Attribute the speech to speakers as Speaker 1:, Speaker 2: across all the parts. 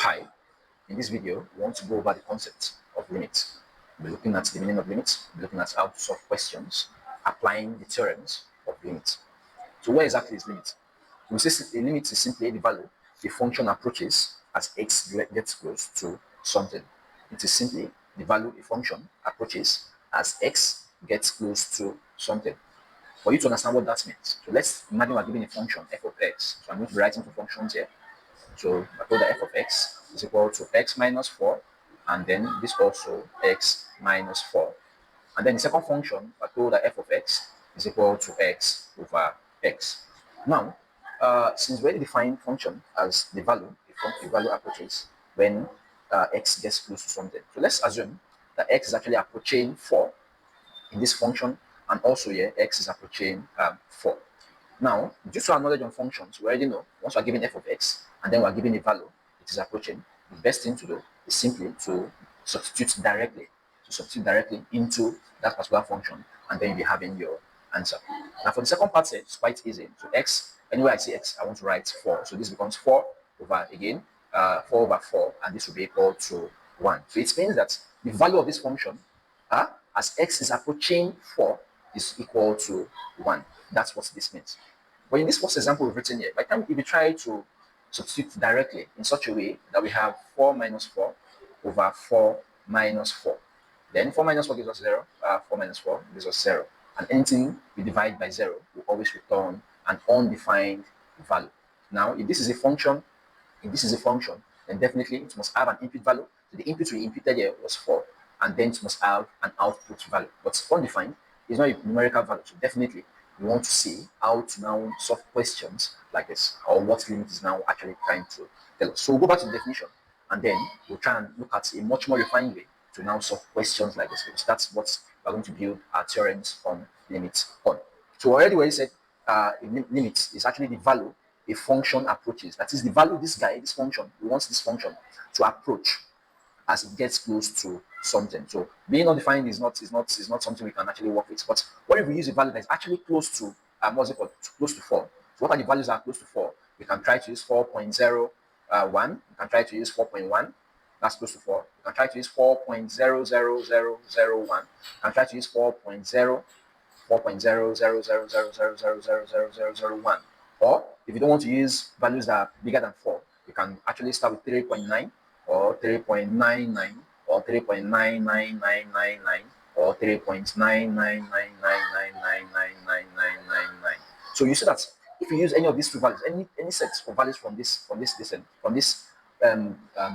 Speaker 1: Hi, in this video, we want to go over the concept of limits. We're looking at the meaning of limits, we're looking at how to solve questions, applying the theorems of limits. So what exactly is limit? We say a limit is simply the value the function approaches as x gets close to something. It is simply the value a function approaches as x gets close to something. For you to understand what that means, so let's imagine we're given a function f of x. So I'm going to be writing two functions here. So I told that f of x is equal to x minus 4, and then this also x minus 4. And then the second function, I told that f of x is equal to x over x. Now, since we already defined function as the value, the value approaches when x gets close to something. So let's assume that x is actually approaching 4 in this function, and also here x is approaching 4. Now, due to our knowledge on functions, we already know once we're given f of x and then we're given a value it is approaching, the best thing to do is simply to substitute directly into that particular function, and then you'll be having your answer. Now, for the second part, it's quite easy. So x, anywhere I see x, I want to write 4. So this becomes 4 over again, 4 over 4, and this will be equal to 1. So it means that the value of this function as x is approaching 4 is equal to 1. That's what this means. But in this first example we've written here, by the time if we try to substitute directly in such a way that we have 4 minus 4 over 4 minus 4. Then 4 minus 4 gives us 0, 4 minus 4 gives us 0. And anything we divide by 0 will always return an undefined value. Now, if this is a function, then definitely it must have an input value. So the input we inputted here was 4, and then it must have an output value. But undefined is not a numerical value, so definitely we want to see how to now solve questions like this, or what limit is now actually trying to tell us. So we'll go back to the definition, and then we'll try and look at a much more refined way to now solve questions like this, because that's what we're going to build our theorems on limits on. So already we said limit is actually the value a function approaches. That is the value this function, we want this function to approach as it gets close to something. So being undefined is not something we can actually work with. But what if we use a value that is actually close to what's it called? Close to 4. So what are the values that are close to 4? We can try to use 4.01. We can try to use 4.1. That's close to 4. We can try to use 4.00001. We can try to use 4.0000000000001. Or if you don't want to use values that are bigger than 4, you can actually start with 3.9 or 3.99 or 3.99999 or 3.999999999. So you see that if you use any of these two values, any sets of values from this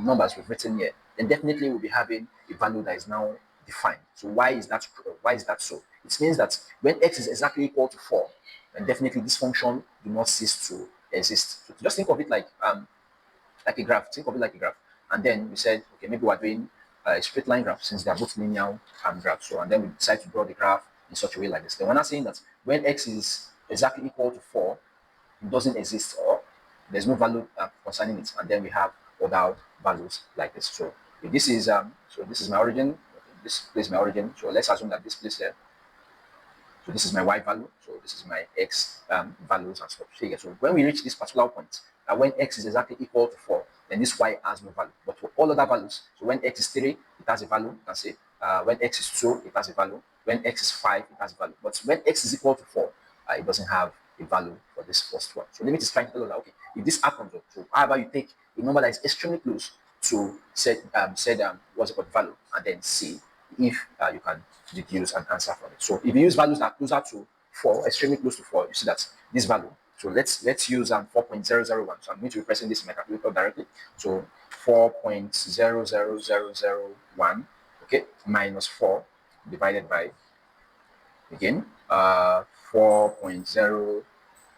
Speaker 1: numbers we've written here, then definitely we'll be having a value that is now defined. So why is that so? It means that when x is exactly equal to 4, then definitely this function do not cease to exist. So just think of it like a graph. Think of it like a graph. And then we said, okay, maybe we're doing a straight line graph since they are both linear graphs. So, and then we decide to draw the graph in such a way like this. Then we're not saying that when x is exactly equal to 4, it doesn't exist, or there's no value concerning it. And then we have other values like this. So if this is this is my origin. This place is my origin. So let's assume that this place here. So this is my y value. So this is my x values and stuff. So when we reach this particular point, when x is exactly equal to 4, then this y has no value. But for all other values, so when x is 3, it has a value. You can say when x is 2, it has a value. When x is 5, it has a value. But when x is equal to 4, it doesn't have a value for this first one. So limit is trying to tell us that, okay, if this happens, so however you take a number that is extremely close to what's it called value, and then see if you can deduce an answer from it. So if you use values that are closer to 4, extremely close to 4, you see that this value. So let's use 4.001. So I'm going to be pressing this in my calculator directly. So 4.00001, okay, minus 4 divided by again 4.0.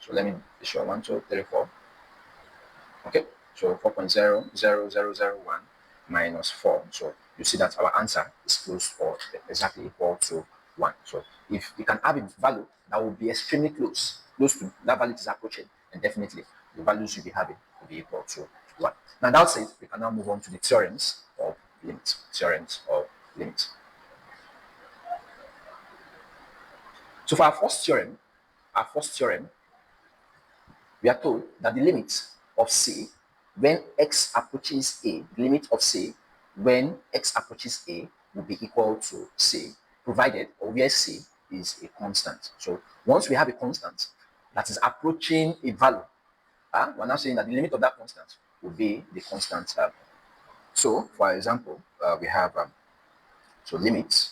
Speaker 1: So let me be sure 1, 2, 3, 4. Okay, so 4.00001 minus 4. So you see that our answer is close or exactly equal to 1. So if you can have a value that will be extremely close to that value is approaching, and definitely the values you'll be having will be equal to 1. Now that's it. We can now move on to the theorems of limits. So for our first theorem, we are told that the limit of c when x approaches a, the limit of c, when x approaches a will be equal to c, provided or where c is a constant. So once we have a constant that is approaching a value, we're now saying that the limit of that constant will be the constant. So for example, we have so limit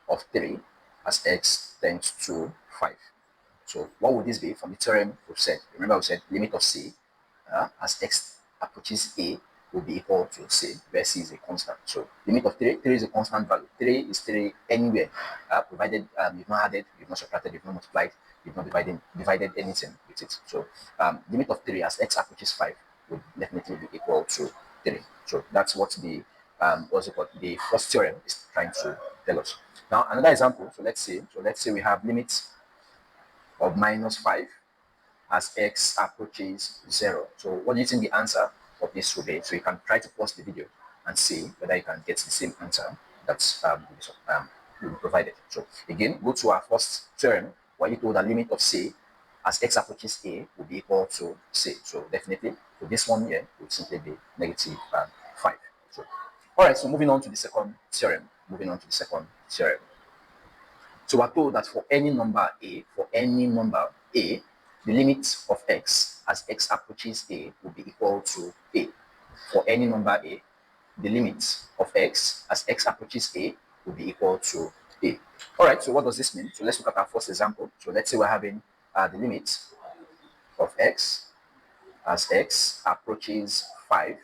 Speaker 1: of 3 as x tends to 5. So what would this be from the theorem we've said? Remember we said limit of c as x approaches a will be equal to c, where c is a constant. So limit of 3 is a constant value. 3 is 3 anywhere, provided you've not added, you've not subtracted, you've not multiplied, you've not divided anything with it. So limit of 3 as x approaches 5 would definitely be equal to 3. So that's what the what's it called? The first theorem is trying to tell us. Now another example. So let's say we have limits of -5 as x approaches 0. So what do you think the answer of this will be? So you can try to pause the video and see whether you can get the same answer that's will be provided. So again, go to our first theorem where you told the limit of c as x approaches a will be equal to c. So definitely, so this one here would simply be -5. So all right, so moving on to the second theorem. So we're told that for any number a, the limit of x as x approaches a will be equal to a. For any number a, the limit of x as x approaches a will be equal to a. All right, so what does this mean? So let's look at our first example. So let's say we're having the limit of x as x approaches 5.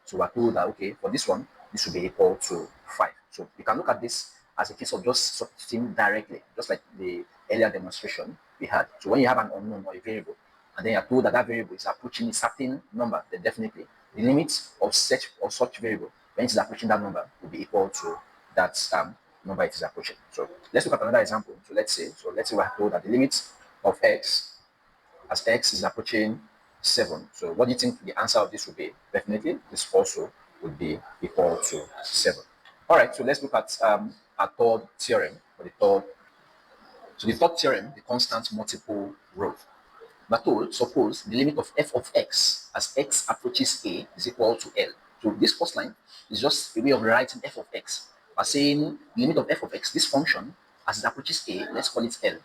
Speaker 1: So we're told that, okay, for this one, this will be equal to 5. So you can look at this as a case of just substituting directly, just like the earlier demonstration we had. So when you have an unknown or a variable, and then you're told that that variable is approaching a certain number, then definitely the limit of such variable, when it is approaching that number, will be equal to that number it is approaching. So let's look at another example. So let's say we're told that the limit of x as x is approaching 7. So what do you think the answer of this would be? Definitely, this also would be equal to 7. All right, so let's look at our third theorem, or the third. So the third theorem, the constant multiple rule. But suppose the limit of f of x as x approaches a is equal to L. So this first line is just a way of writing f of x. By saying the limit of f of x, this function, as it approaches a, let's call it L.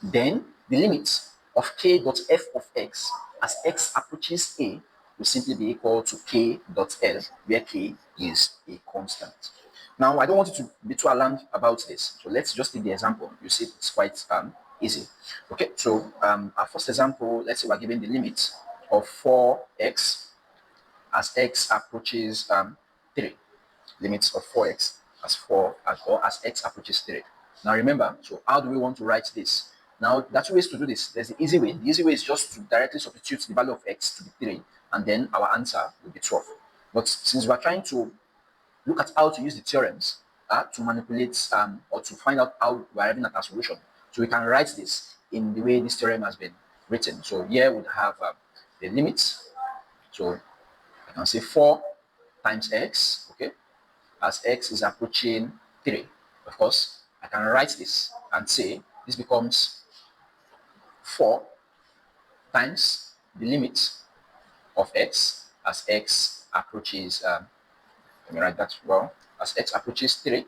Speaker 1: Then the limit of k dot f of x as x approaches a will simply be equal to k dot L, where k is a constant. Now, I don't want you to be too alarmed about this. So let's just take the example. You see, it's quite easy. Okay, so our first example, let's say we're given the limit of 4x as x approaches 3. Limits of 4x as 4 as x approaches 3. Now remember, so how do we want to write this? Now, there are two ways to do this. There's the easy way. The easy way is just to directly substitute the value of x to be 3, and then our answer will be 12. But since we're trying to look at how to use the theorems to manipulate or to find out how we're arriving at a solution, so we can write this in the way this theorem has been written. So here we have the limits. So I can say 4 times x, okay, as x is approaching 3. Of course, I can write this and say this becomes 4 times the limit of x as x approaches, let me write that well, as x approaches 3.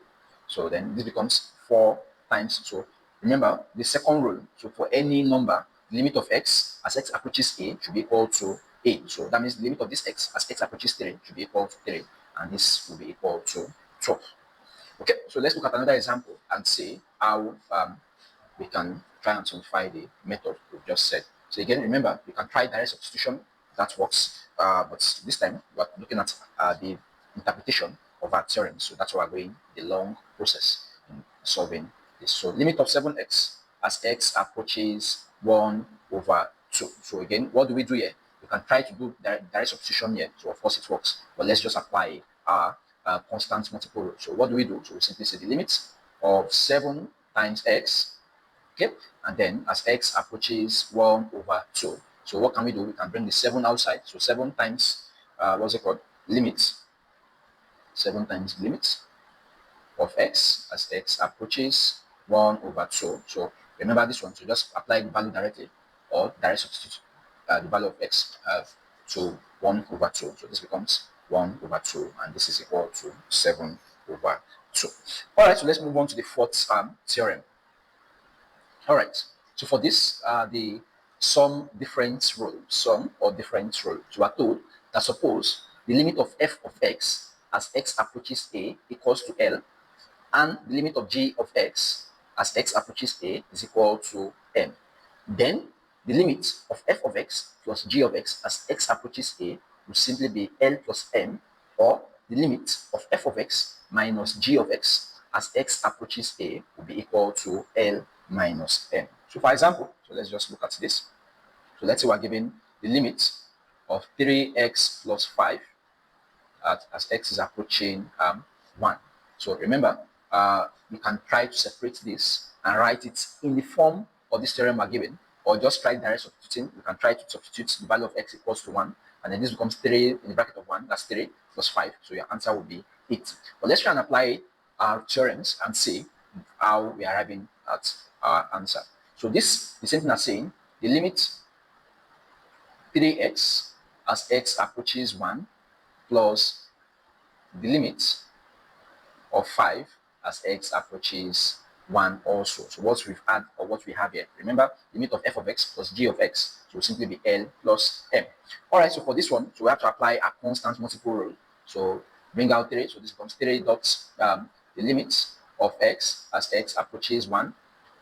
Speaker 1: So then this becomes 4 times, so remember the second rule, so for any number, the limit of x as x approaches a should be equal to a. So that means the limit of this x as x approaches 3 should be equal to 3, and this will be equal to 12. Okay, so let's look at another example and see how we can try and simplify the method we've just said. So again, remember, you can try direct substitution. That works. But this time, we're looking at the interpretation of our theorem. So that's why we're going the long process in solving this. So limit of 7x as x approaches 1 over 2. So again, what do we do here? You can try to do direct substitution here. So of course it works. But let's just apply our constant multiple rule. So what do? So we simply say the limit of 7 times x, okay, and then as x approaches 1 over 2. So what can we do? We can bring the 7 outside. So 7 times what's it called? Limit. 7 times limit of x as x approaches 1 over 2. So remember this one. So just apply the value directly or direct substitute the value of x to 1 over 2. So this becomes 1 over 2, and this is equal to 7 over 2. All right, so let's move on to the fourth theorem. All right, so for this, the sum difference rule, sum or difference rule. So we're told that suppose the limit of f of x as x approaches a equals to L, and the limit of g of x as x approaches a is equal to m. Then the limit of f of x plus g of x as x approaches a will simply be L plus m, or the limit of f of x minus g of x as x approaches a will be equal to L minus m. So for example, so let's just look at this. So let's say we're given the limit of 3x plus 5 as x is approaching 1. So remember, you can try to separate this and write it in the form of this theorem we're given, or just try direct substituting. You can try to substitute the value of x equals to 1, and then this becomes 3 in the bracket of 1. That's 3 plus 5. So your answer will be 8. But let's try and apply our theorems and see how we are arriving at our answer. So this, the same thing as saying the limit 3x as x approaches 1 plus the limit of 5 as x approaches 1 also. So what we've had, or what we have here, remember, limit of f of x plus g of x, so will simply be L plus m. All right, so for this one, so we have to apply a constant multiple rule. So bring out 3, so this becomes 3 dots, the limit of x as x approaches 1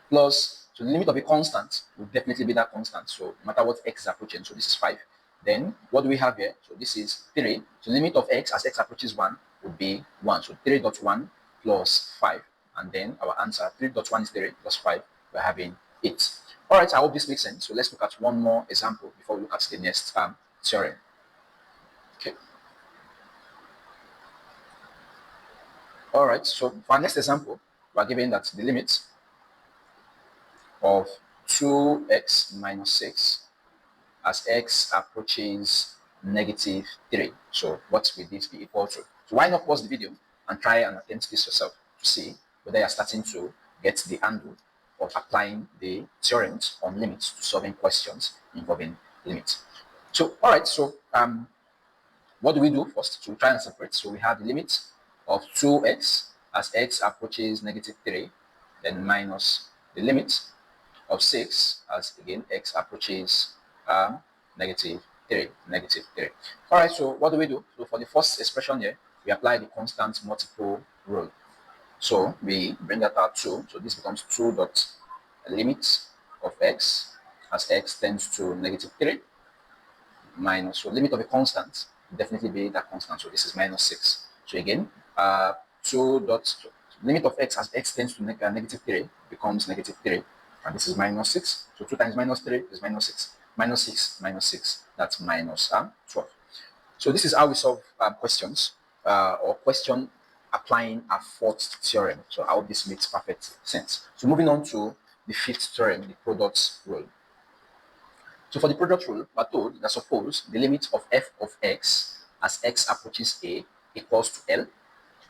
Speaker 1: plus, so the limit of a constant will definitely be that constant. So no matter what x is approaching, so this is 5. Then what do we have here? So this is 3. So limit of x as x approaches 1 would be 1. So 3.1 plus 5. And then our answer, 3.1 is 3 plus 5. We're having 8. All right, I hope this makes sense. So let's look at one more example before we look at the next theorem. Okay. All right, so for our next example, we're given that the limit of 2x minus 6 as x approaches negative 3. So what will this be equal to? So why not pause the video and try and attempt this yourself to see whether you're starting to get the handle of applying the theorems on limits to solving questions involving limits. So all right, so what do we do first? So we try and separate. So we have the limit of 2x as x approaches negative 3, then minus the limit of 6 as again x approaches negative 3. All right, so what do we do? So for the first expression here, we apply the constant multiple rule. So we bring that out 2. So this becomes 2 dot limit of x as x tends to negative 3 minus, so limit of a constant will definitely be that constant. So this is minus 6. So again, 2 dot, so limit of x as x tends to negative 3 becomes negative 3. And this is minus 6. So 2 times minus 3 is minus 6. Minus 6 minus 6, that's minus 12. So this is how we solve questions or question applying a fourth theorem. So I hope this makes perfect sense. So moving on to the fifth theorem, the product rule. So for the product rule, we're told that suppose the limit of f of x as x approaches a equals to L,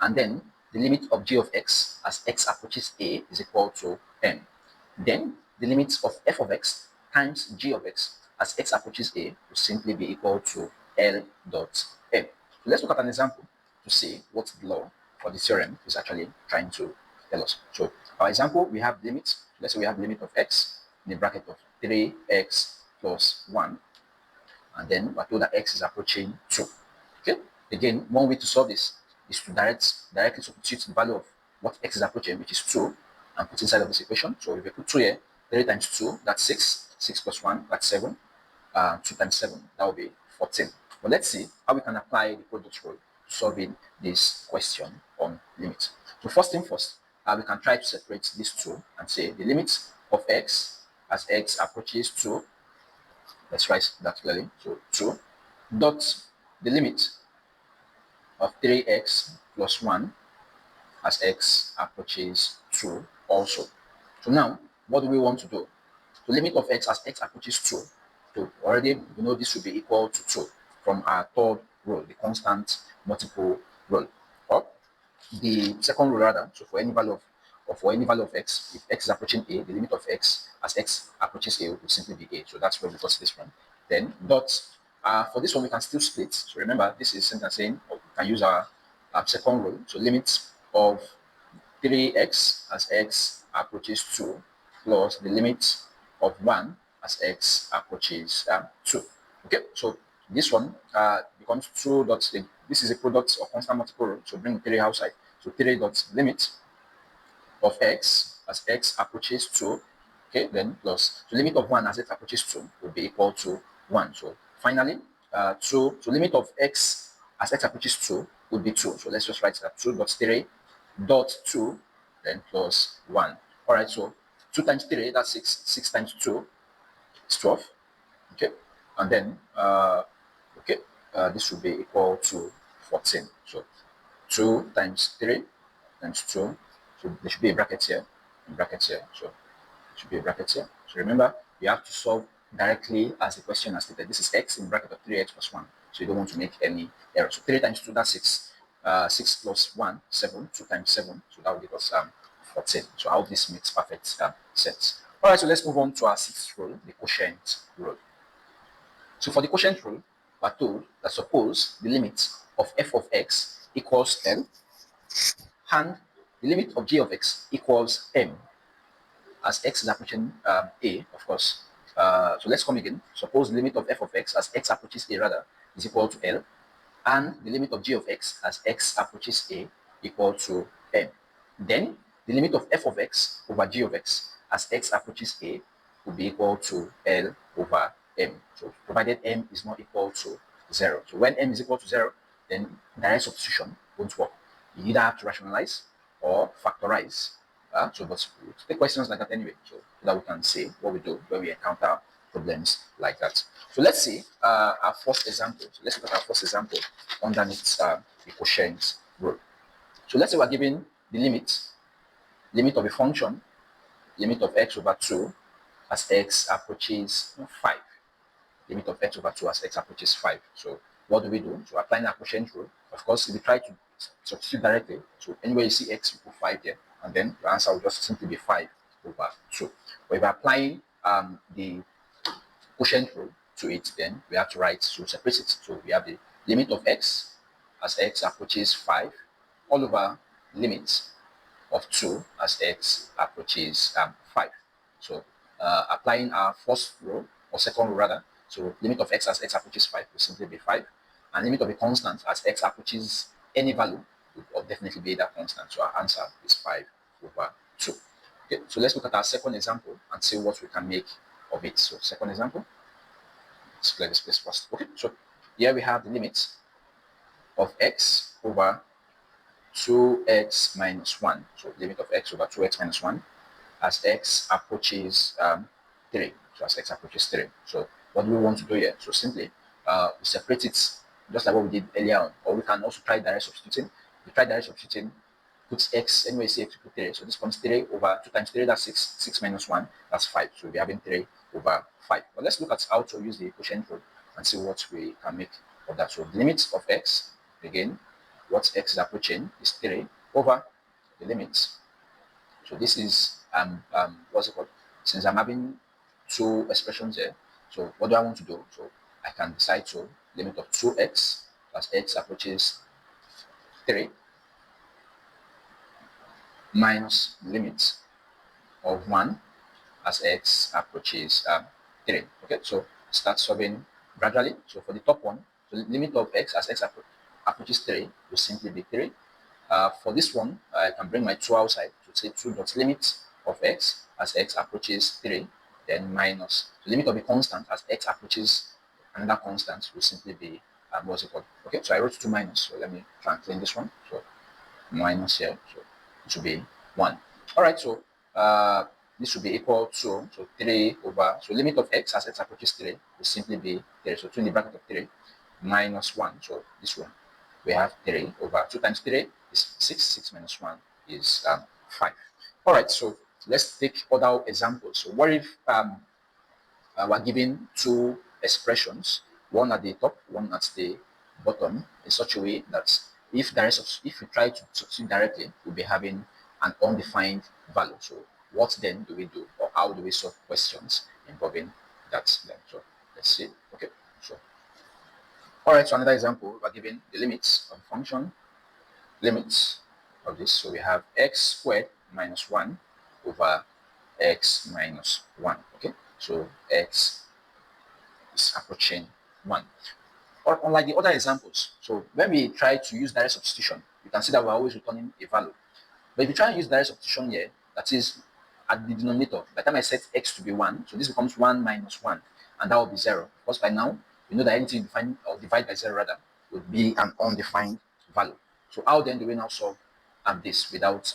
Speaker 1: and then the limit of g of x as x approaches a is equal to m. Then the limit of f of x times g of x as x approaches a will simply be equal to L dot m. So let's look at an example to see what the law or the theorem is actually trying to tell us. So our example, we have limit. Let's say we have limit of x in the bracket of 3x plus 1, and then we're told that x is approaching 2. Okay. Again, one way to solve this is to directly substitute the value of what x is approaching, which is 2, and put inside of this equation. So if we put 2 here, 3 times 2, that's 6. 6 plus 1, that's 7. 2 times 7, that will be 14. But let's see how we can apply the product rule to solving this question on limits. So first thing first, we can try to separate these two and say the limit of x as x approaches 2. Let's write that clearly. So 2 dot the limit of 3x plus 1 as x approaches 2 also. So now, what do we want to do? The limit of x as x approaches 2. So already we know this will be equal to 2 from our third rule, the constant multiple rule. Or the second rule rather, so for any value of x, if x is approaching a, the limit of x as x approaches a will simply be a. So that's where we got this from. Then dot For this one, we can still split. So remember, this is same as saying, we can use our second rule. So limit of 3x as x approaches 2 plus the limit of 1 as x approaches 2. Okay, so this one becomes 2 dot, this is a product of constant multiple rule, so bring 3 outside. So 3 dot limit of x as x approaches 2, okay, then plus the limit of 1 as x approaches 2 will be equal to 1. So finally, 2, so limit of x as x approaches 2 would be 2. So let's just write that 2 dot 3 dot 2, then plus 1. All right, so 2 times 3, that's 6. 6 times 2 is 12. Okay, and then, this will be equal to 14. So 2 times 3 times 2. So there should be a bracket here, So should be a bracket here. So remember, you have to solve directly as the question has stated. This is x in bracket of 3x plus 1. So you don't want to make any error. So 3 times 2, that's 6. 6 plus 1, 7. 2 times 7. So that will give us 14. So how this makes perfect sense. All right, so let's move on to our sixth rule, the quotient rule. So for the quotient rule, we're told that suppose the limit of f of x equals L and the limit of g of x equals m, as x is approaching a, of course. So let's come again. Suppose the limit of f of x as x approaches a rather is equal to L, and the limit of g of x as x approaches a equal to m. Then the limit of f of x over g of x as x approaches a will be equal to L over m. So provided m is not equal to 0. So when m is equal to 0, then direct substitution won't work. You either have to rationalize or factorize. But we'll take questions like that anyway, so that we can see what we do when we encounter problems like that. So let's see our first example. So let's look at our first example underneath the quotient rule. So let's say we're given the limit of a function, limit of x over 2 as x approaches 5. Limit of x over 2 as x approaches 5. So what do we do? So applying our quotient rule, of course, if we try to substitute directly, so anywhere you see x, you put 5 here, and then your answer will just simply be 5 over 2. But if we're applying the quotient rule to it, then we have to write, so separate it. So we have the limit of x as x approaches 5 all over limit of 2 as x approaches 5. So applying our first rule, or second rule rather, so limit of x as x approaches 5 will simply be 5, and limit of a constant as x approaches any value will definitely be that constant. So our answer is 5 over 2. Okay, so let's look at our second example and see what we can make of it. So second example, let's clear this place first. Okay, so here we have the limit of x over 2x minus 1. So limit of x over 2x minus 1 as x approaches 3. So as x approaches 3. So what do we want to do here? So simply we separate it just like what we did earlier on, or we can also try direct substituting. We try direct substituting, put x, anyway you say x, put 3. So this becomes 3 over 2 times 3, that's 6. 6 minus 1, that's 5. So we'll be having 3 over 5. But let's look at how to use the quotient rule and see what we can make of that. So the limit of x, again, what x is approaching is 3 over the limit. So this is what's it called? Since I'm having two expressions here, so what do I want to do? So I can decide to limit of 2x as x approaches 3 minus limit of 1 as x approaches 3. Okay, so start solving gradually. So for the top one, so the limit of x as x approaches 3 will simply be 3. For this one, I can bring my 2 outside to say 2 dot limit of x as x approaches 3, then minus the limit of a constant as x approaches another constant will simply be what's it called? Okay, so I wrote 2 minus. So let me try and clean this one. So minus here, so it should be 1. All right, so this will be equal to 3 over, so limit of x as x approaches 3 will simply be 3. So 2 in the bracket of 3 minus 1. So this one, we have 3 over 2 times 3 is 6. 6 minus 1 is 5. All right, so let's take other examples. So what if we're given two expressions, one at the top, one at the bottom, in such a way that if we try to substitute directly, we'll be having an undefined value. So what then do we do, or how do we solve questions involving that then? So let's see. Okay, so All right, so another example, we're given the limits of the function, limits of this. So we have x squared minus 1 over x minus 1. Okay, so x is approaching 1. Or unlike the other examples, so when we try to use direct substitution, you can see that we're always returning a value. But if you try and use direct substitution here, that is at the denominator, by the time I set x to be 1, so this becomes 1 minus 1, and that will be 0. Because by now, we know that anything defined or divide by 0 rather would be an undefined value. So how then do we now solve this without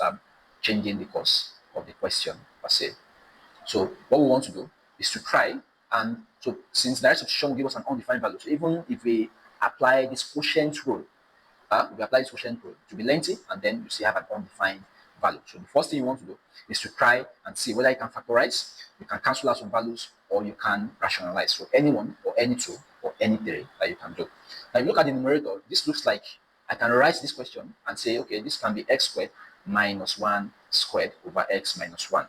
Speaker 1: changing the course of the question per se? So what we want to do is to try, and so since direct substitution will give us an undefined value, so even if we apply this quotient rule, we apply this quotient rule to be lengthy, and then you still have an undefined value. So the first thing you want to do is to try and see whether you can factorize, you can cancel out some values, or you can rationalize. So any one or any two or any three that you can do. Now if you look at the numerator, this looks like I can write this question and say, okay, this can be x squared minus 1 squared over x minus 1.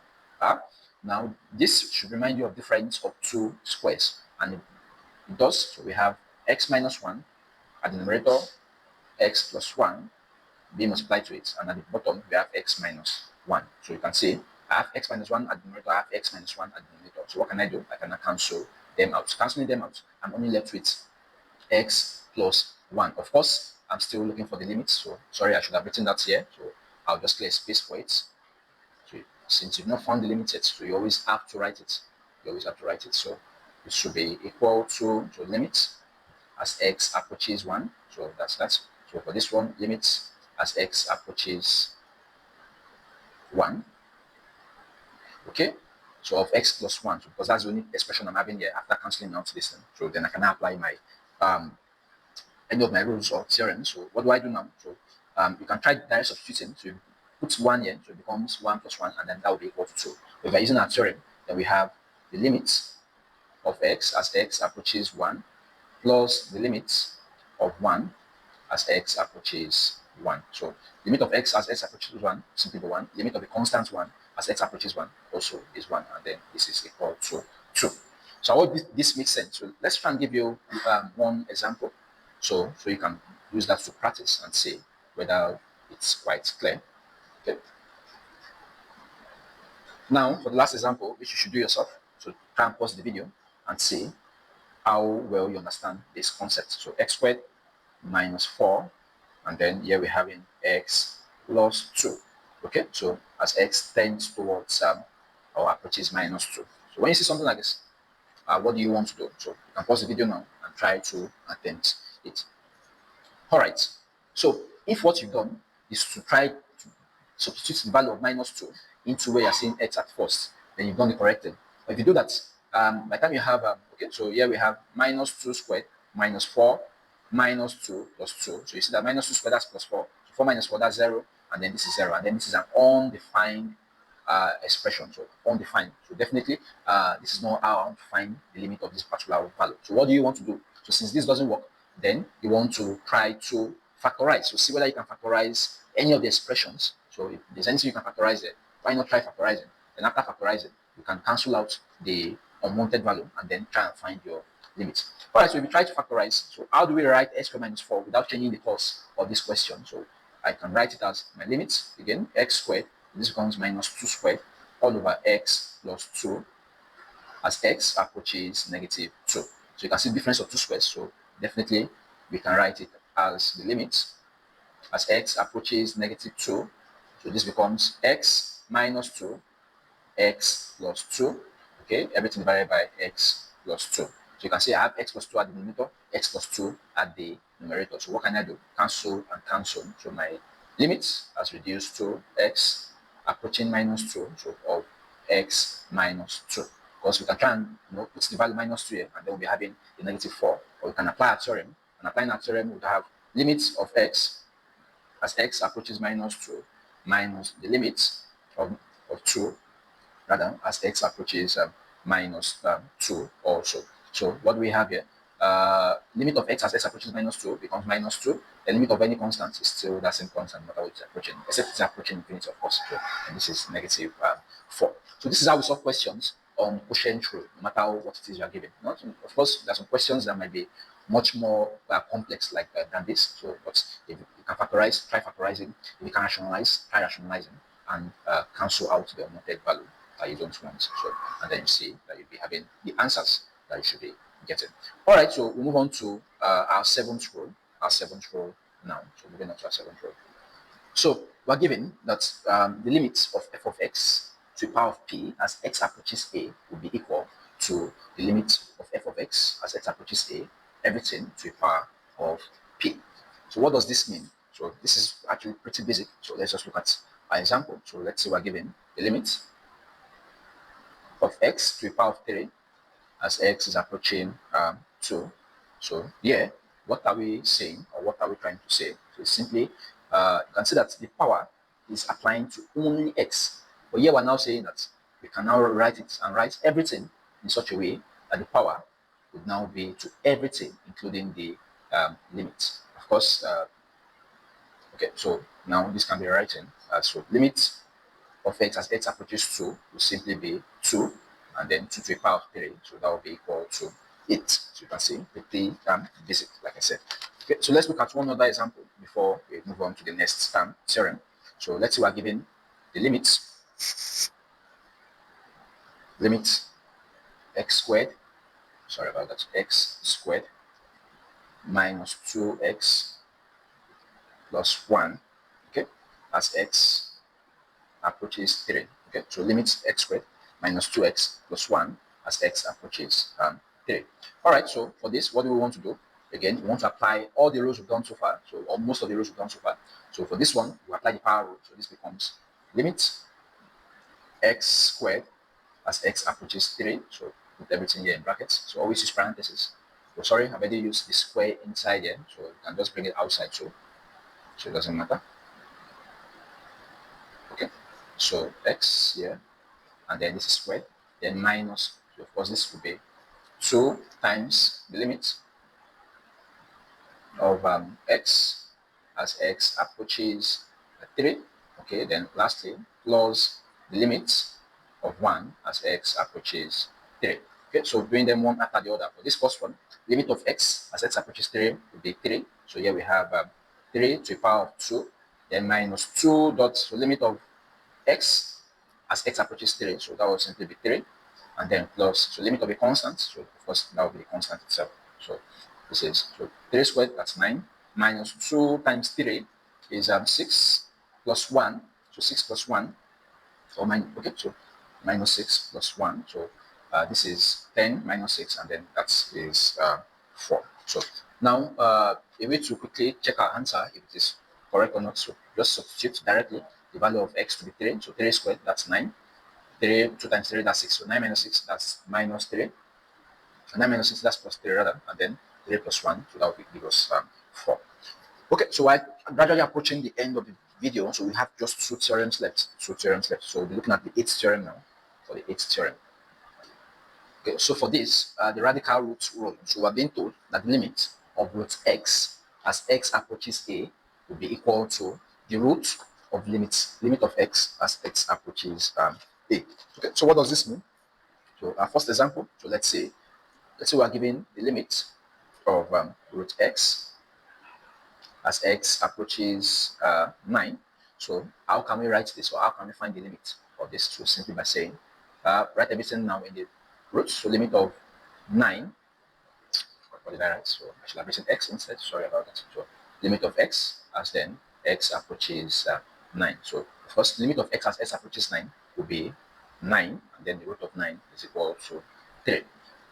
Speaker 1: Now this should remind you of difference of two squares, and it does. So we have x minus 1 at the numerator, x plus 1 being multiplied to it, and at the bottom we have x minus 1. So you can say I have x minus 1 at the numerator, I have x minus 1 at the denominator. So what can I do? I can cancel them out. Cancelling them out, I'm only left with x plus 1. Of course, I'm still looking for the limit, so sorry, I should have written that here. So I'll just clear space for it. So since you've not found the limit yet, so you always have to write it. You always have to write it. So it should be equal to limit as x approaches 1. So that's that. So for this one, limit as x approaches 1. Okay, so of x plus 1, so because that's the only expression I'm having here after cancelling out this thing. So then I can apply my any of my rules or theorems. So what do I do now? So you can try direct substituting. So you put 1 here, so it becomes 1 plus 1, and then that will be equal to 2. If we're using our theorem, then we have the limit of x as x approaches 1 plus the limit of 1 as x approaches 1. So limit of x as x approaches 1 simply the 1. Limit of the constant 1 as x approaches 1 also is 1, and then this is equal to 2. So I hope this makes sense. So let's try and give you one example, so you can use that to practice and see whether it's quite clear. Okay. Now for the last example, which you should do yourself, so try and pause the video and see how well you understand this concept. So x squared minus 4, and then here we're having x plus 2. Okay, so as x tends towards or approaches minus 2. So when you see something like this, what do you want to do? So you can pause the video now and try to attempt it. All right, so if what you've done is to try to substitute the value of minus 2 into where you're seeing x at first, then you've done the correct thing. But if you do that, by the time you have okay, so here we have minus 2 squared minus 4 minus 2 plus 2. So you see that minus 2 squared, that's plus 4. So 4 minus 4, that's 0. And then this is 0. And then this is an undefined expression. So undefined. So definitely, this is not how I want to find the limit of this particular value. So what do you want to do? So since this doesn't work, then you want to try to factorize. So see whether you can factorize any of the expressions. So if there's anything you can factorize it, why not try factorizing? Then after factorizing, you can cancel out the unwanted value and then try and find your limit. All right, so if we try to factorize, so how do we write x squared minus 4 without changing the course of this question? So I can write it as my limit, again, x squared, this becomes minus 2 squared all over x plus 2 as x approaches negative 2. So you can see the difference of 2 squares, so definitely we can write it as the limit as x approaches negative 2. So this becomes x minus 2, x plus 2, okay, everything divided by x plus 2. So you can see I have x plus 2 at the denominator, x plus 2 at the numerator. So what can I do? Cancel and cancel. So my limit has reduced to x approaching minus 2, so of x minus 2. Because we can try and put the value minus 2 here, and then we'll be having the negative 4. Or we can apply a theorem, and applying a theorem, we would have limits of x as x approaches minus 2 minus the limit of 2 rather as x approaches minus 2 also. So what do we have here? Limit of x as x approaches minus 2 becomes minus 2. The limit of any constant is still that same constant, no matter what it's approaching, except it's approaching infinity, of course. So, and this is negative 4. So this is how we solve questions on quotient rule, no matter what it is you are given. Of course, there are some questions that might be much more complex like than this. So, but if you can factorize, try factorizing. If you can rationalize, try rationalizing, and cancel out the unwanted value that you don't want. So, and then you see that you'll be having the answers that you should be getting. All right, so we move on to our seventh rule. Our seventh rule now. So moving on to our seventh rule. So we're given that the limit of f of x to the power of p as x approaches a will be equal to the limit of f of x as x approaches a, everything to the power of p. So what does this mean? So this is actually pretty basic. So let's just look at our example. So let's say we're given the limit of x to the power of 3 as x is approaching 2. So here, what are we saying, or what are we trying to say? So it's simply, you can see that the power is applying to only x. But here we're now saying that we can now write it and write everything in such a way that the power would now be to everything, including the limit. Of course, okay, so now this can be written as so limit of x as x approaches 2 will simply be 2, and then 2 to the power of 3, so that will be equal to 8. So you can see pretty basic, like I said. Okay, so let's look at one other example before we move on to the next theorem. So let's say we're given the limit x squared, sorry about that, x squared minus 2x plus 1, okay, as x approaches 3. Okay, so limit x squared minus 2x plus 1 as x approaches 3. All right, so for this, what do we want to do? Again, we want to apply all the rules we've done so far, so or most of the rules we've done so far. So for this one, we apply the power rule. So this becomes limit x squared as x approaches 3. So put everything here in brackets. So always use parentheses. So sorry, I've already used the square inside here, so you can just bring it outside too. So it doesn't matter. Okay, so x here, and then this is squared, then minus, so of course this will be 2 times the limit of x as x approaches 3. Okay, then lastly plus the limit of 1 as x approaches 3. Okay, so doing them one after the other. For this first one, limit of x as x approaches 3 will be 3. So here we have 3 to the power of 2, then minus 2 dot, so limit of x as x approaches 3, so that will simply be 3, and then plus, so limit of a constant, so of course that will be the constant itself. So this is, so 3 squared, that's 9, minus 2 times 3 is 6 plus 1, so 6 plus 1, or okay, so minus 6 plus 1, so this is 10 minus 6, and then that is 4. So now a way to quickly check our answer if it is correct or not, so just substitute directly the value of x to be 3, so 3 squared, that's 9, 3, 2 times 3, that's 6, so 9 minus 6, that's minus 3, and 9 minus 6, that's plus 3 rather, and then 3 plus 1, so that will give us 4. Okay, so I'm gradually approaching the end of the video, so we have just 2 theorems left, so we'll be looking at the 8th theorem now, for the 8th theorem. Okay, so for this, the radical root rule, so we're being told that the limit of root x as x approaches a will be equal to the root of limit of x as x approaches a. Okay, so what does this mean? So our first example, so let's say we're given the limit of root x as x approaches 9. So how can we write this, or how can we find the limit of this? So simply by saying, write everything now in the root. So limit of 9, what did I write? So I should have written x instead, sorry about that. So limit of x as then x approaches 9. So first, limit of x as x approaches 9 will be 9, and then the root of 9 is equal to 3.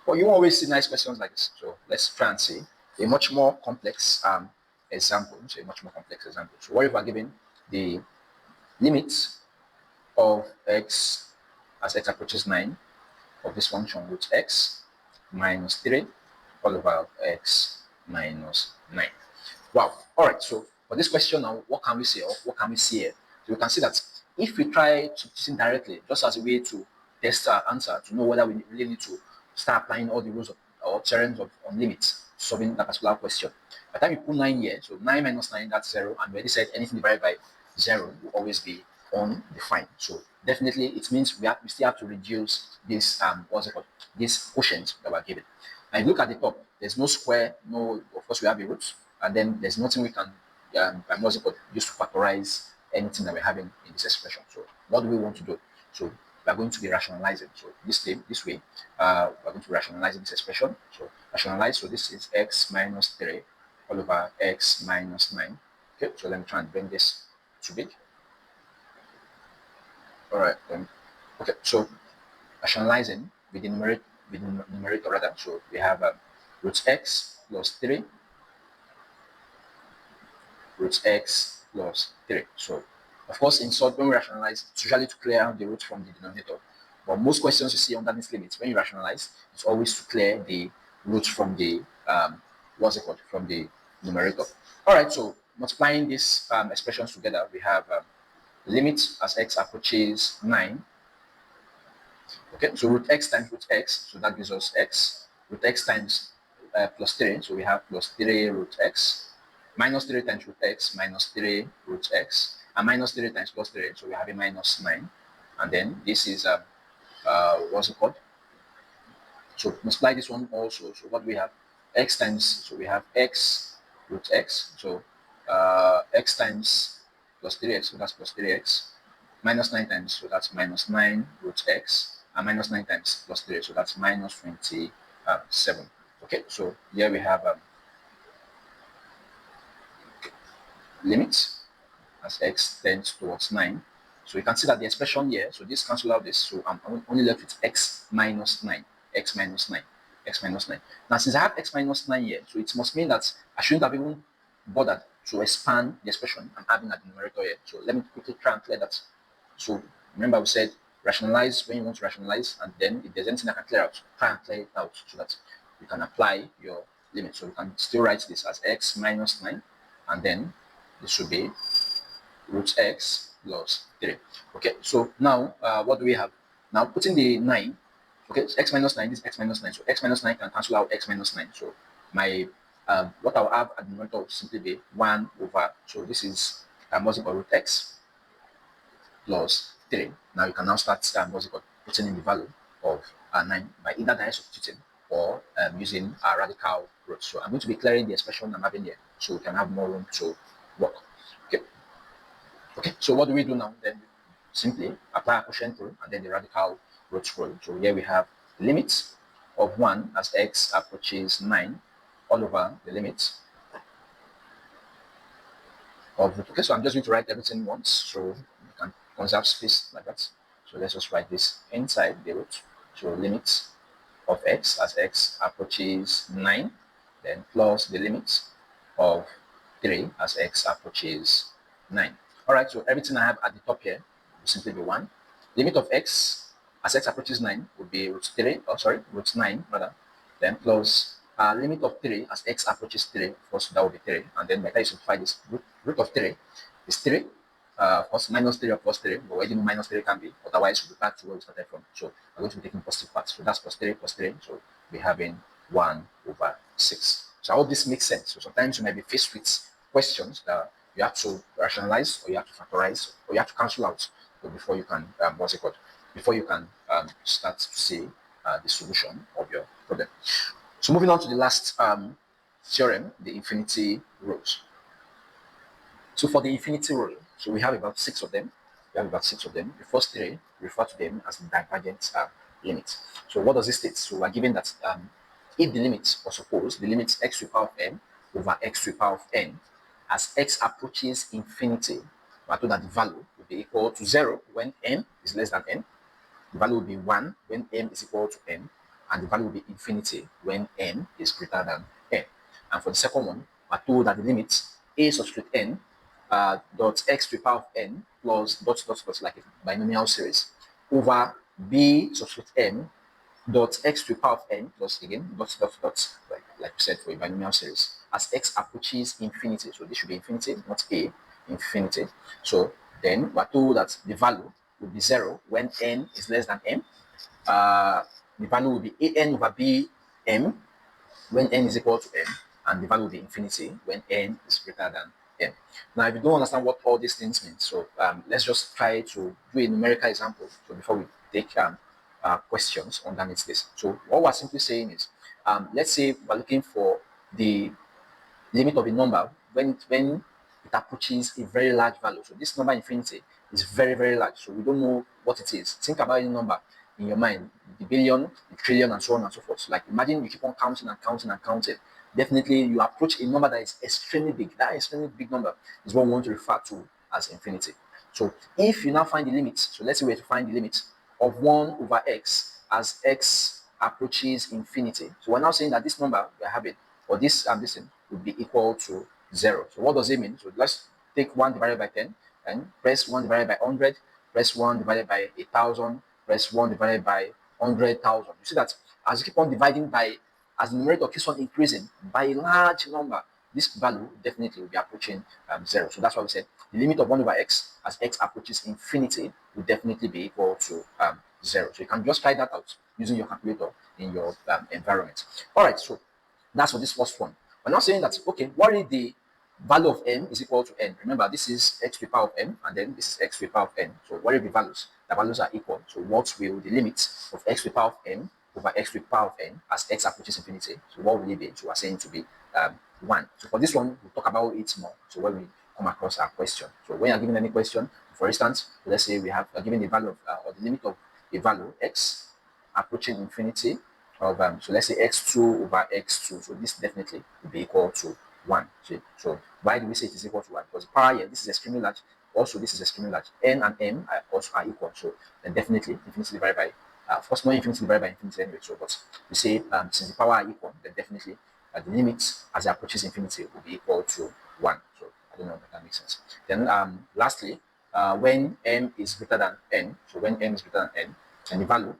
Speaker 1: But you always see nice questions like this. So let's try and see a much more complex example. So a much more complex example. So what if we're given the limit of x as x approaches 9 of this function root x minus 3 all over x minus 9. Wow. All right. So for this question now, what can we say, or what can we see here? So we can see that if we try substituting directly, just as a way to test our answer, to know whether we really need to start applying all the rules of, or theorems of on limits, solving that particular question. By the time you put 9 here, so 9 minus 9, that's 0, and we already said anything divided by 0 will always be undefined. So definitely it means we still have to reduce this what's it called, this quotient that we're given. Now, if you look at the top, there's no square, no, of course, we have a root, and then there's nothing we can what's it called, use to factorize anything that we're having in this expression. So, what do we want to do? So, we're going to be rationalizing. So, this way, we're going to rationalize this expression. So, rationalize. So, this is x minus 3 all over x minus 9. Okay, so let me try and bring this to big. All right, then. Okay, so rationalizing with the numerator rather. So we have root x plus 3, root x plus 3. So of course in sort when we rationalize, it's usually to clear out the root from the denominator. But most questions you see under this limit, when you rationalize, it's always to clear the root from the what's it called, from the numerator. All right, so multiplying these expressions together, we have limit as x approaches 9. Okay, so root x times root x, so that gives us x. Root x times plus 3, so we have plus 3 root x. Minus 3 times root x, minus 3 root x. And minus 3 times plus 3, so we have a minus 9. And then this is, what's it called? So multiply this one also. So what we have? X times, so we have x root x. So x times plus 3x, so that's plus 3x. Minus 9 times, so that's minus 9 root x. And minus 9 times plus 3, so that's minus 27. Okay, so here we have limit as x tends towards 9. So you can see that the expression here, so this cancel out this, so I'm only left with x minus 9, x minus 9, x minus 9. Now, since I have x minus 9 here, so it must mean that I shouldn't have even bothered to expand the expression I'm having at the numerator here. So let me quickly try and clear that. So remember we said rationalize when you want to rationalize, and then if there's anything I can clear out, try and clear it out so that you can apply your limit. So you can still write this as x minus 9, and then this should be root x plus 3. Okay, so now what do we have? Now putting the 9, okay, so x minus 9, this is x minus 9. So x minus 9 can cancel out x minus 9. So my what I'll have at the numerator will simply be 1 over, so this is what's it called, root x plus 3. Now you can now start what's it called, putting in the value of 9 by either direct substituting or using a radical root. So I'm going to be clearing the expression I'm having here so we can have more room to work. Okay, so what do we do now? Then simply apply a quotient rule and then the radical root rule. So here we have limit of 1 as x approaches 9 all over the limit of root. Okay, so I'm just going to write everything once so you can conserve space like that. So let's just write this inside the root. So limit of x as x approaches 9, then plus the limit of 3 as x approaches 9. All right, so everything I have at the top here will simply be 1. Limit of x as x approaches 9 would be root 3, root 9 rather, then plus limit of 3 as x approaches 3, of course that would be 3, and then by the time you simplify this, root of 3 is 3, of course minus 3 or plus 3, but we didn't know minus 3 can be, otherwise we'll be back to where we started from. So we're going to be taking positive parts, so that's plus 3, so we're having 1 over 6. So I hope this makes sense. So sometimes you might be faced with questions that you have to rationalize, or you have to factorize, or you have to cancel out before you can before you can start to see the solution of your problem. So moving on to the last theorem, the infinity rules. So for the infinity rule, so we have about 6 of them. The first 3 refer to them as the divergent limit. So what does this state? So we're given that if the limit, or suppose the limit x to the power of m over x to the power of n, as x approaches infinity, we're told that the value will be equal to 0 when m is less than n, the value will be 1 when m is equal to n, and the value will be infinity when n is greater than n. And for the second one, we're told that the limit a subscript n dot x to the power of n plus dot dot dot, like a binomial series, over b subscript m dot x to the power of n plus again dot dot dot, like we said for a binomial series, as x approaches infinity. So this should be infinity, not a, infinity. So then we're told that the value will be 0 when n is less than m. The value will be an over b m when n is equal to m, and the value will be infinity when n is greater than n. Now, if you don't understand what all these things mean, so let's just try to do a numerical example. So before we take questions underneath this. So what we're simply saying is, let's say we're looking for the limit of a number when it approaches a very large value. So this number infinity is very, very large. So we don't know what it is. Think about any number in your mind, the billion, the trillion, and so on and so forth. So like imagine you keep on counting and counting and counting. Definitely you approach a number that is extremely big. That extremely big number is what we want to refer to as infinity. So if you now find the limit, so let's say we have to find the limit of 1 over x as x approaches infinity. So we're now saying that this number we are having, or this thing, would be equal to 0. So what does it mean? So let's take 1 divided by 10 and press 1 divided by 100, press 1 divided by 1,000, press 1 divided by 100,000. You see that as you keep on dividing by, as the numerator keeps on increasing by a large number, this value definitely will be approaching 0. So that's why we said the limit of 1 over x as x approaches infinity will definitely be equal to 0. So you can just try that out using your calculator in your environment. All right, so that's for this first one. We're now saying that, okay, what if the value of m is equal to n? Remember, this is x to the power of m, and then this is x to the power of n. So what if the values? The values are equal. So what will the limit of x to the power of m over x to the power of n as x approaches infinity? So what will it be? So we're saying to be 1. So for this one, we'll talk about it more. So when we come across our question. So when you're given any question, for instance, let's say we have given the value of, or the limit of a value x approaching infinity of so let's say x2 over x2. So this definitely will be equal to 1. So why do we say it is equal to 1? Because the power here, this is extremely large. Also, this is extremely large. N and m are also equal. So then definitely infinity divided by of course not infinity divided by infinity anyway. So but we say since the power are equal, then definitely the limit as it approaches infinity will be equal to 1. So I don't know if that makes sense. Then lastly, when m is greater than n, so when m is greater than n, then the value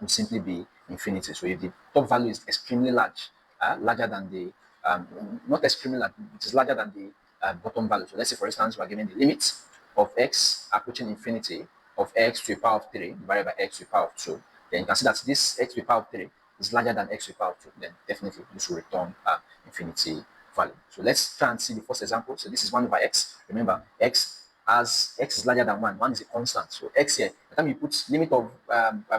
Speaker 1: will simply be infinity. So if the top value is extremely large, larger than the not extremely large, it is larger than the bottom value. So let's say for instance we are given the limit of x approaching infinity of x to the power of 3 divided by x to the power of 2. Then you can see that this x to the power of 3 is larger than x to the power of 2. Then definitely this will return infinity value. So let's try and see the first example. So this is 1 over x. Remember, x as x is larger than 1 is a constant. So x here, by the time you put limit of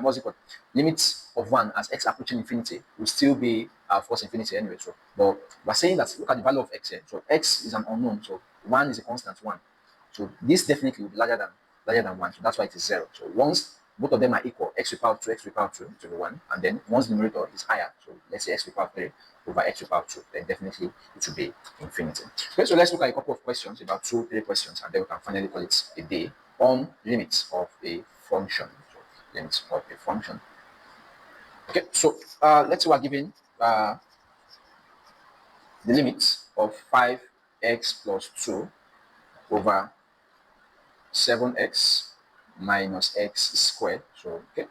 Speaker 1: what's it called? Limit of 1 as x approaching infinity will still be of course infinity anyway. So but we're saying that look at the value of x here. So x is an unknown, so 1 is a constant 1. So this definitely will be larger than 1. So that's why it is 0. So once both of them are equal, x to the power of 2, x to the power of 2 to be 1, and then once the numerator is higher, so let's say x to the power of 3 over x to the power of 2, then definitely it will be infinity. Okay, so let's look at a couple of questions, about 2-3 questions, and then we can finally call it a day on limits of a function. So limits of a function. Okay, so let's say we're given the limit of 5x plus 2 over 7x minus x squared. So okay,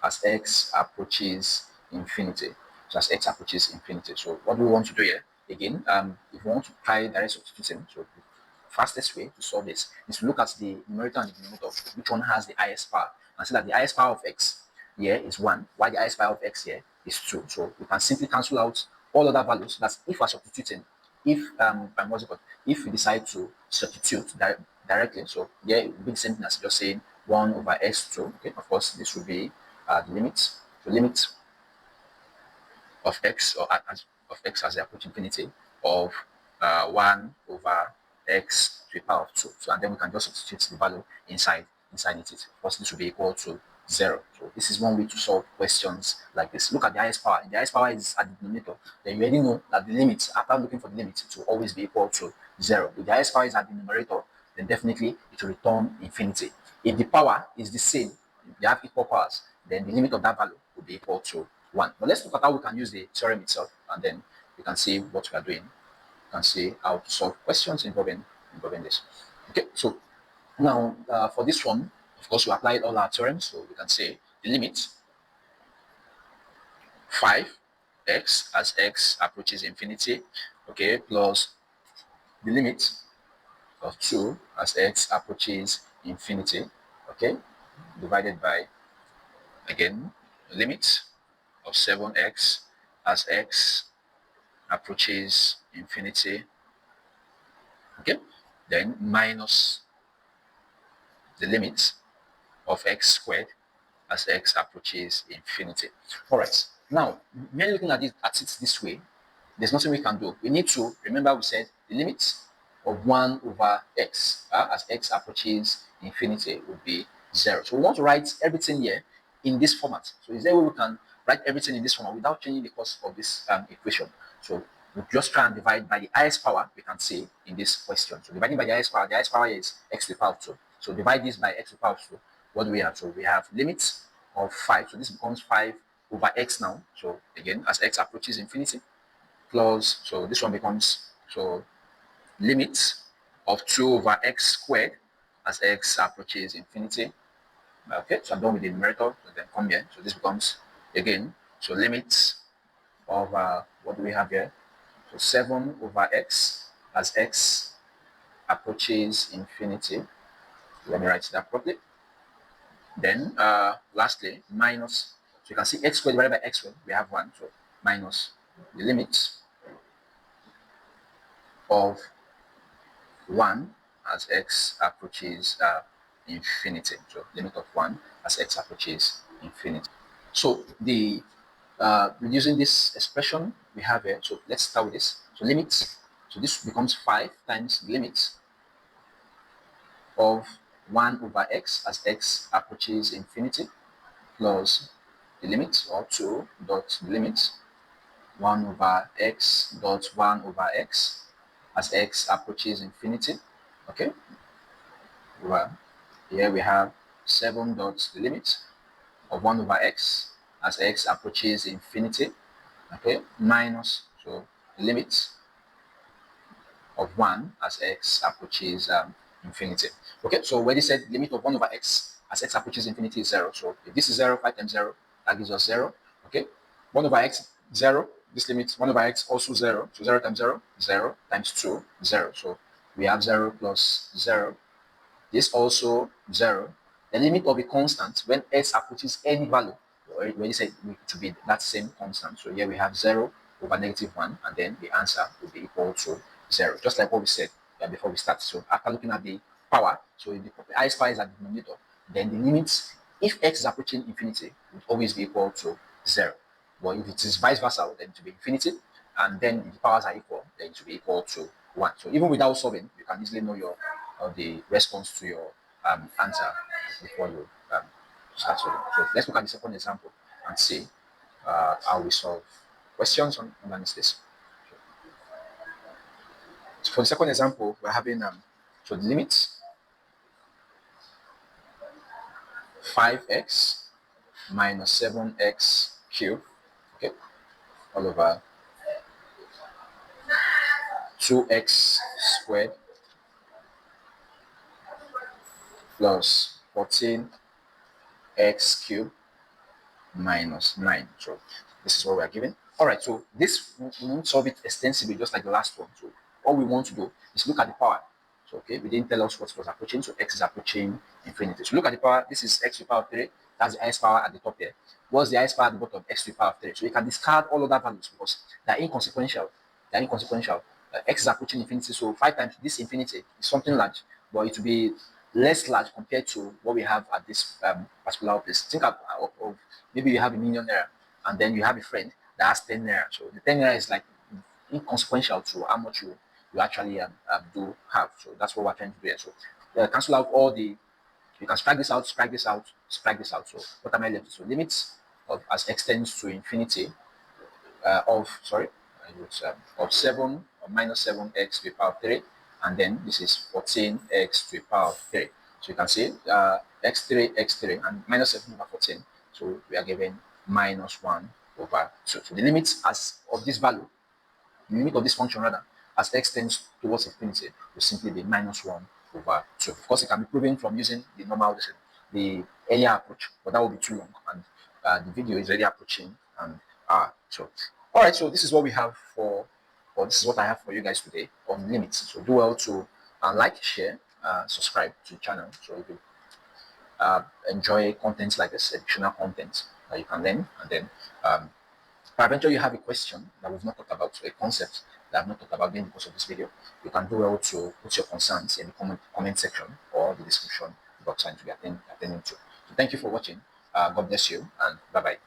Speaker 1: as x approaches infinity. So as x approaches infinity. So what do we want to do here? Again, if we want to try direct substituting, so the fastest way to solve this is to look at the numerator and the denominator, which one has the highest power, and see that the highest power of x here is 1, while the highest power of x here is 2. So we can simply cancel out all other values. That's if we're substituting, if what's it called? If we decide to substitute directly. So here it will be the same thing as just saying 1 over x2. Okay, of course this will be the limit. The limit of x or of x as they approach infinity of 1 over x to the power of 2. So and then we can just substitute the value inside it. Of course, this will be equal to 0. So this is one way to solve questions like this. Look at the highest power. If the highest power is at the denominator, then you already know that the limit, after looking for the limit, it will always be equal to 0. If the highest power is at the numerator, then definitely it will return infinity. If the power is the same, if they have equal powers, then the limit of that value will be equal to 1. But let's look at how we can use the theorem itself, and then we can see what we are doing. You can see how to solve questions involving this. Okay, so now for this one, of course, we applied all our theorems, so we can say the limit 5x as x approaches infinity, okay, plus the limit of 2 as x approaches infinity, okay, divided by, again, limit of 7x as x approaches infinity, okay, then minus the limit of x squared as x approaches infinity. All right, Now, merely looking at it this way, there's nothing we can do. We need to remember we said the limit of 1 over x as x approaches infinity would be 0. So we want to write everything here in this format. So is there a way we can write everything in this format without changing the course of this equation? So we just try and divide by the highest power we can say in this question. So dividing by the highest power is x to the power of 2. So divide this by x to the power of 2. What do we have? So we have limit of 5. So this becomes 5 over x now. So again, as x approaches infinity, plus, so this one becomes, so limit of 2 over x squared as x approaches infinity. Okay, so I'm done with the numerator. So then come here. So this becomes, again, so limit of, what do we have here? So 7 over x as x approaches infinity. Let me write that properly. Then, lastly, minus, so you can see x squared divided by x squared, we have 1. So minus the limit of 1 as x approaches infinity. So limit of 1 as x approaches infinity. So the using this expression we have here, so let's start with this. So limit, so this becomes 5 times the limit of 1 over x as x approaches infinity plus the limit, or 2 dot the limit 1 over x dot 1 over x as x approaches infinity. Okay, well, here we have 7 dot the limit of 1 over x as x approaches infinity. Okay, minus, so the limit of 1 as x approaches infinity. Okay, so when they said limit of 1 over x as x approaches infinity is 0. So if this is 0, 5 times 0, that gives us 0. Okay, 1 over x, 0. This limit 1 over x also 0. So 0 times 0, 0 times 2, 0. So we have 0 plus 0. This also 0. The limit of a constant when x approaches any value, when you say to be that same constant. So here we have 0 over -1, and then the answer will be equal to 0, just like what we said before we start. So after looking at the power, so if the highest power is at the denominator, then the limit, if x is approaching infinity, would always be equal to 0. But if it is vice versa, then it will be infinity, and then if the powers are equal, then it will be equal to 1. So even without solving, you can easily know your the response to your answer before you start solving. So let's look at the second example and see how we solve questions on this. So for the second example, we're having so the limit 5x minus 7x cubed, okay, all over 2x squared plus 14x cubed minus 9. So this is what we are given. All right, so this, we won't solve it extensively just like the last one. So all we want to do is look at the power. So okay, we didn't tell us what was approaching, so x is approaching infinity. So look at the power. This is x to the power of 3. That's the highest power at the top here. What's the highest power at the bottom? X to the power of 3. So you can discard all other values because they're inconsequential. They're inconsequential. X is approaching infinity, so 5 times this infinity is something large, but it will be less large compared to what we have at this particular place. Think of maybe you have a 1,000,000 naira, and then you have a friend that has 10 naira. So the 10 naira is like inconsequential to how much you actually do have. So that's what we're trying to do here. So cancel out all the, you can strike this out, strike this out, strike this out. So what am I left with? So limits of as x tends to infinity of 7 or minus 7x to the power of 3, and then this is 14x to the power of 3. So you can see x3 and minus 7 over 14. So we are given minus 1 over 2. So the limit as of this value, the limit of this function rather, as x tends towards infinity, will simply be minus 1 over 2. Of course, it can be proven from using the normal, the earlier approach, but that will be too long, and the video is already approaching an hour. So, all right, so this is what we have for, or this is what I have for you guys today on limits. So do well to like, share, subscribe to the channel, so if you enjoy content like this, additional content that you can learn, and then peradventure you have a question that we've not talked about, a concept that I've not talked about during the course of this video, you can do well to put your concerns in the comment section or the description box, and to be attending to. So thank you for watching. God bless you, and bye bye.